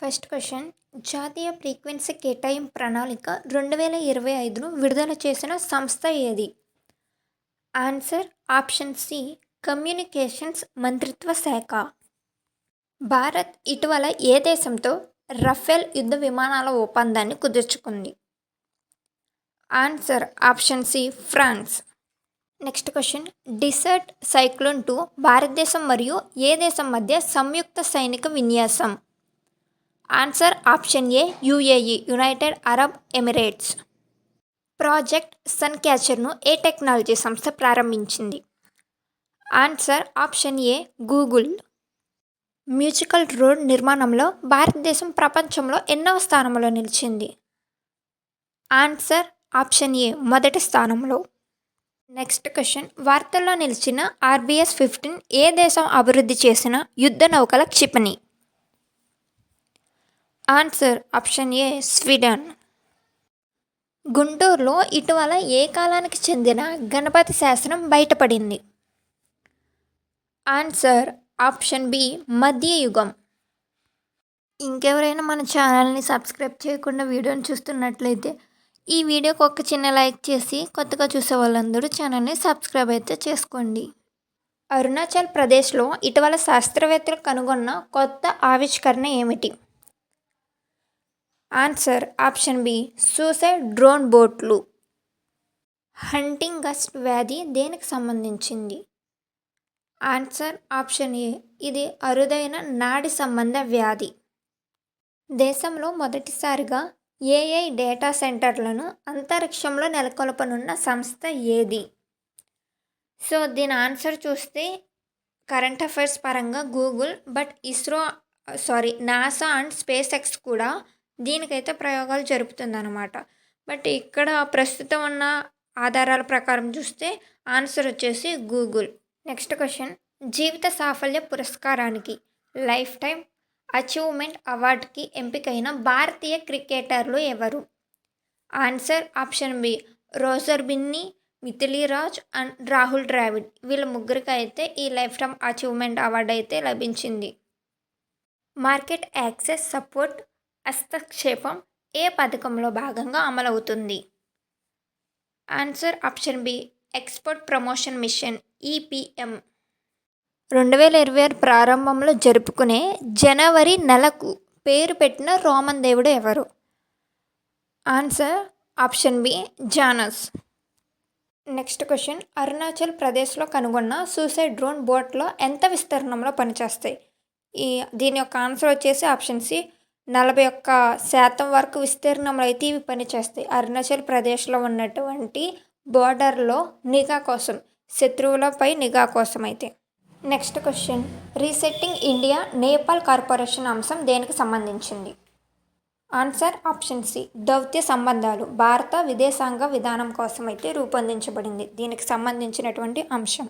First question. జాతీయ frequency కేటాయింపు ప్రణాళిక 2025ను విడుదల చేసిన సంస్థ ఏది? ఆన్సర్ ఆప్షన్ సి కమ్యూనికేషన్స్ మంత్రిత్వ శాఖ. భారత్ ఇటీవల ఏ దేశంతో రఫేల్ యుద్ధ విమానాల ఒప్పందాన్ని కుదుర్చుకుంది? Answer option C France. Next question. Desert cyclone 2 భారతదేశం మరియు ఏ దేశం మధ్య సంయుక్త సైనిక విన్యాసం? Answer option A UAE United Arab Emirates. Project sun క్యాచర్ను ఏ టెక్నాలజీ సంస్థ ప్రారంభించింది? Answer option A Google. Musical road నిర్మాణంలో భారతదేశం ప్రపంచంలో ఎన్నవ స్థానంలో నిలిచింది? ఆన్సర్ ఆప్షన్ ఏ మొదటి స్థానంలో. Next question. వార్తల్లో నిలిచిన RBS-15 ఏ దేశం అభివృద్ధి చేసిన యుద్ధ నౌకల క్షిపణి? Answer option A Sweden. గుంటూరులో ఇటీవల ఏ కాలానికి చెందిన గణపతి శాసనం బయటపడింది? ఆన్సర్ ఆప్షన్ బి మధ్యయుగం. ఇంకెవరైనా మన ఛానల్ని సబ్స్క్రైబ్ చేయకుండా వీడియోని చూస్తున్నట్లయితే ఈ వీడియోకి ఒక చిన్న లైక్ చేసి కొత్తగా చూసే వాళ్ళందరూ ఛానల్ని సబ్స్క్రైబ్ అయితే చేసుకోండి. అరుణాచల్ ప్రదేశ్లో ఇటీవల శాస్త్రవేత్తలు కనుగొన్న కొత్త ఆవిష్కరణ ఏమిటి? Answer option B suicide drone బోట్లు. హంటింగస్ వ్యాధి దేనికి సంబంధించింది? ఆన్సర్ ఆప్షన్ ఏ ఇది అరుదైన నాడి సంబంధ వ్యాధి. దేశంలో మొదటిసారిగా AI డేటా సెంటర్లను అంతరిక్షంలో నెలకొల్పనున్న సంస్థ ఏది? సో దీని ఆన్సర్ చూస్తే కరెంట్ అఫైర్స్ పరంగా Google, but NASA and space X కూడా దీనికైతే ప్రయోగాలు జరుపుతుందన్నమాట. బట్ ఇక్కడ ప్రస్తుతం ఉన్న ఆధారాల ప్రకారం చూస్తే ఆన్సర్ వచ్చేసి గూగుల్. Next question. జీవిత సాఫల్య పురస్కారానికి లైఫ్ టైం అచీవ్మెంట్ అవార్డుకి ఎంపికైన భారతీయ క్రికెటర్లు ఎవరు? Answer option B Roger Binny, Mithali Raj and Rahul Dravid. వీళ్ళ ముగ్గురికి అయితే ఈ లైఫ్ టైం అచీవ్మెంట్ అవార్డు అయితే లభించింది. మార్కెట్ యాక్సెస్ సపోర్ట్ హస్తక్షేపం ఏ పథకంలో భాగంగా అమలవుతుంది? Answer option B export promotion mission EPM. 2026 ప్రారంభంలో జరుపుకునే జనవరి నెలకు పేరు పెట్టిన రోమన్ దేవుడు ఎవరు? Answer option B Janus. Next question. Arunachal ప్రదేశ్లో కనుగొన్న సూసైడ్ డ్రోన్ బోట్లో ఎంత విస్తీర్ణంలో పనిచేస్తాయి? దీని యొక్క ఆన్సర్ వచ్చేసి ఆప్షన్ సి 41% వరకు విస్తీర్ణంలో అయితే ఇవి పనిచేస్తాయి. అరుణాచల్ ప్రదేశ్లో ఉన్నటువంటి బోర్డర్లో నిఘా కోసం, శత్రువులపై నిఘా కోసం అయితే. Next question. Resetting India Nepal corporation అంశం దేనికి సంబంధించింది? ఆన్సర్ ఆప్షన్ సి దౌత్య సంబంధాలు భారత విదేశాంగ విధానం కోసం అయితే రూపొందించబడింది. దీనికి సంబంధించినటువంటి అంశం.